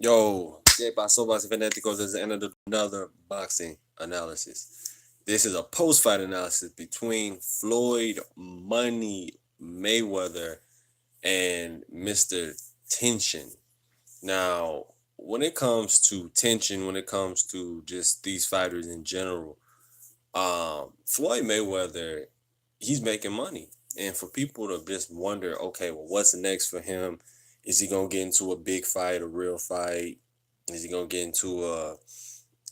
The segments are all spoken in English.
Yo, ¿qué pasó, boxing fanáticos? This is the end of another boxing analysis. This is a post-fight analysis between Floyd Money Mayweather and Mr. Tenshin. Now, when it comes to tension, when it comes to just these fighters in general, Floyd Mayweather, he's making money. And for people to just wonder, okay, well, what's next for him? Is he gonna get into a big fight, a real fight? Is he gonna get into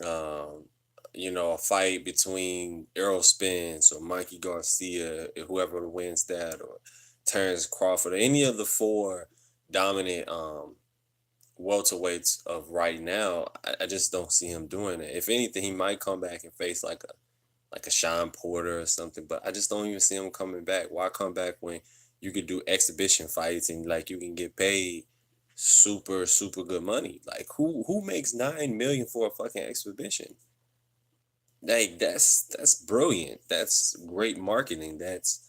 um, a fight between Errol Spence or Mikey Garcia, whoever wins that, or Terrence Crawford, or any of the four dominant welterweights of right now? I just don't see him doing it. If anything, he might come back and face like a Sean Porter or something, but I just don't even see him coming back. Why come back when you could do exhibition fights and like you can get paid super good money? Like who makes 9 million for a fucking exhibition? Like that's brilliant. That's great marketing. That's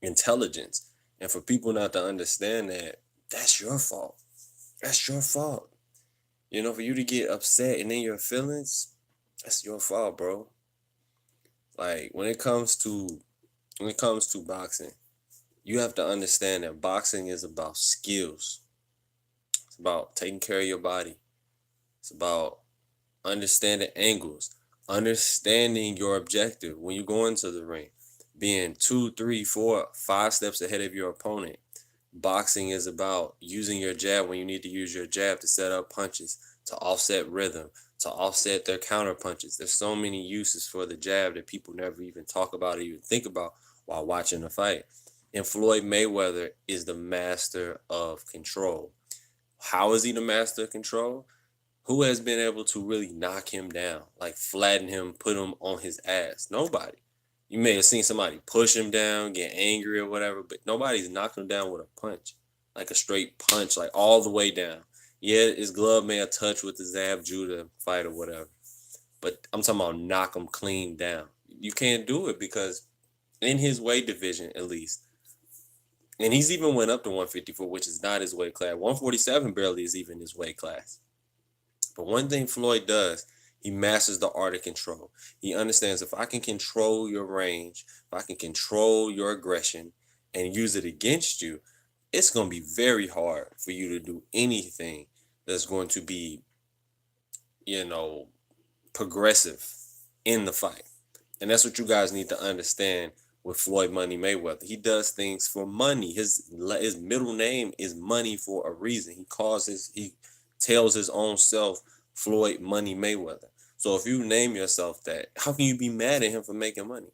intelligence. And for people not to understand that, that's your fault. That's your fault. For you to get upset and in your feelings, that's your fault, bro. Like when it comes to boxing, you have to understand that boxing is about skills. It's about taking care of your body. It's about understanding angles, understanding your objective when you go into the ring, being 2, 3, 4, 5 steps ahead of your opponent. Boxing is about using your jab when you need to use your jab to set up punches, to offset rhythm, to offset their counter punches. There's so many uses for the jab that people never even talk about or even think about while watching a fight. And Floyd Mayweather is the master of control. How is he the master of control? Who has been able to really knock him down, like flatten him, put him on his ass? Nobody. You may have seen somebody push him down, get angry or whatever, but nobody's knocking him down with a punch, like a straight punch, like all the way down. Yeah, his glove may have touched with the Zab Judah fight or whatever, but I'm talking about knock him clean down. You can't do it because in his weight division, at least, and he's even went up to 154, which is not his weight class. 147 barely is even his weight class. But one thing Floyd does, he masters the art of control. He understands if I can control your range, if I can control your aggression and use it against you, it's going to be very hard for you to do anything that's going to be, you know, progressive in the fight. And that's what you guys need to understand with Floyd Money Mayweather. He does things for money. His middle name is Money for a reason. He tells his own self Floyd Money Mayweather. So if you name yourself that, how can you be mad at him for making money?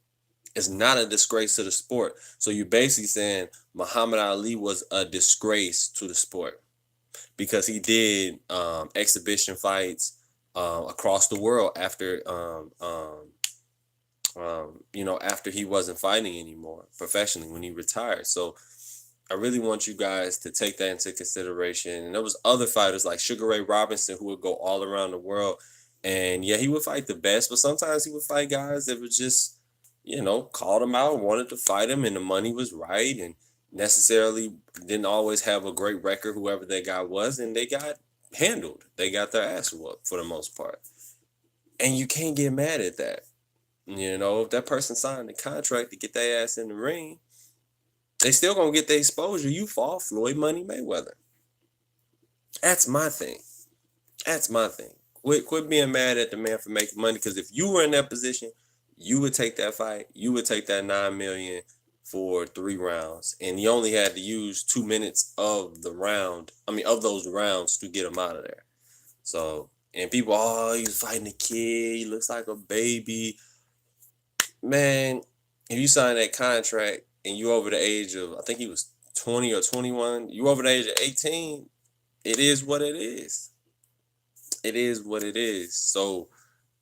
It's not a disgrace to the sport. So you're basically saying Muhammad Ali was a disgrace to the sport because he did exhibition fights across the world after he wasn't fighting anymore professionally when he retired. So I really want you guys to take that into consideration. And there was other fighters like Sugar Ray Robinson who would go all around the world. And yeah, he would fight the best, but sometimes he would fight guys that would just, called him out, wanted to fight him, and the money was right, and necessarily didn't always have a great record, whoever that guy was, and they got handled. They got their ass whooped for the most part. And you can't get mad at that. If that person signed the contract to get their ass in the ring, they still gonna get the exposure. You fall Floyd Money Mayweather. That's my thing. That's my thing. Quit being mad at the man for making money. Because if you were in that position, you would take that fight. You would take that 9 million for 3 rounds, and you only had to use 2 minutes of the round. I mean, of those rounds to get him out of there. So, and people, oh, he's fighting a kid. He looks like a baby. Man, if you sign that contract and you over the age of, I think he was 20 or 21, you over the age of 18, it is what it is. It is what it is. So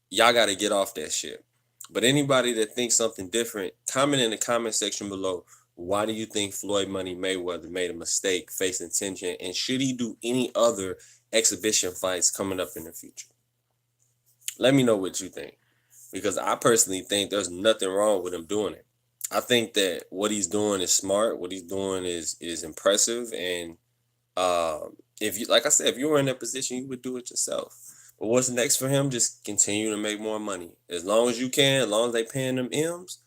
y'all got to get off that shit. But anybody that thinks something different, comment in the comment section below. Why do you think Floyd Money Mayweather made a mistake facing Tenshin? And should he do any other exhibition fights coming up in the future? Let me know what you think. Because I personally think there's nothing wrong with him doing it. I think that what he's doing is smart. What he's doing is impressive, and if you, like I said, if you were in that position, you would do it yourself. But what's next for him? Just continue to make more money as long as you can, as long as they paying them M's.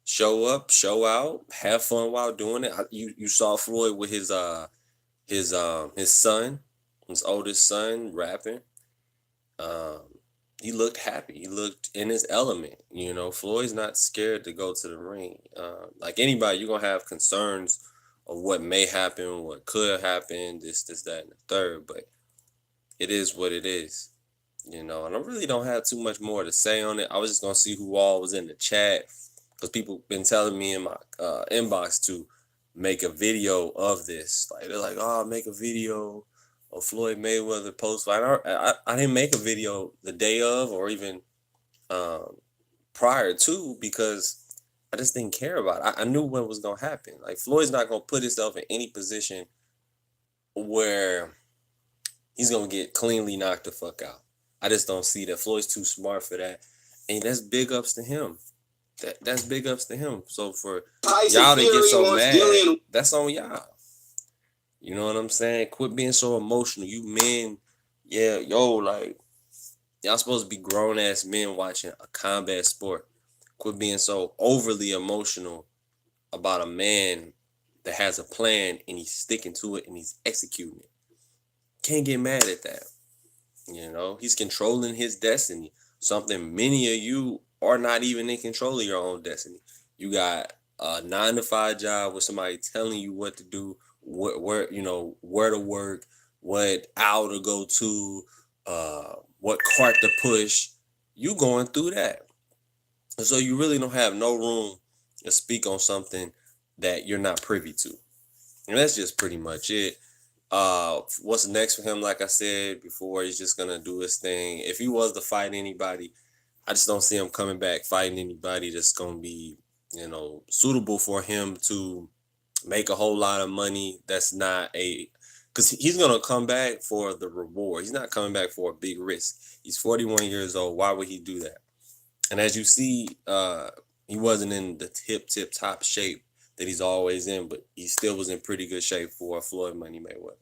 Show up, show out, have fun while doing it. You saw Floyd with his son, his oldest son, rapping. Um, he looked happy. He looked in his element. You know, Floyd's not scared to go to the ring. Like anybody, you're gonna have concerns of what may happen, what could happen, this, that, and the third. But it is what it is. You know, and I really don't have too much more to say on it. I was just gonna see who all was in the chat because people been telling me in my inbox to make a video of this. Like they're like, "Oh, make a video of Floyd Mayweather post fight." I didn't make a video the day of or even um, prior to because I just didn't care about it. I knew what was gonna happen. Like Floyd's not gonna put himself in any position where he's gonna get cleanly knocked the fuck out. I just don't see that. Floyd's too smart for that, and that's big ups to him. That's big ups to him. So for y'all to get so mad, that's on y'all. You know what I'm saying? Quit being so emotional. You men, yeah, yo, like y'all supposed to be grown ass men watching a combat sport. Quit being so overly emotional about a man that has a plan and he's sticking to it and he's executing it. Can't get mad at that. You know, he's controlling his destiny. Something many of you are not even in control of your own destiny. You got a 9 to 5 job with somebody telling you what to do, where you know where to work, what aisle to go to, what cart to push. You going through that, and so you really don't have no room to speak on something that you're not privy to. And that's just pretty much it. What's next for him? Like I said before, he's just gonna do his thing. If he was to fight anybody, I just don't see him coming back fighting anybody that's gonna be, you know, suitable for him to make a whole lot of money. That's not because he's gonna come back for the reward. He's not coming back for a big risk. He's 41 years old. Why would he do that? And as you see, he wasn't in the tip top shape that he's always in, but he still was in pretty good shape for Floyd Money Mayweather.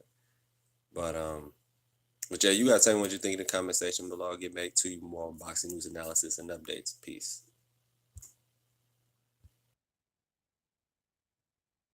But yeah, you gotta tell me what you think in the comment section below. I'll get back to you more on boxing news analysis and updates. Peace.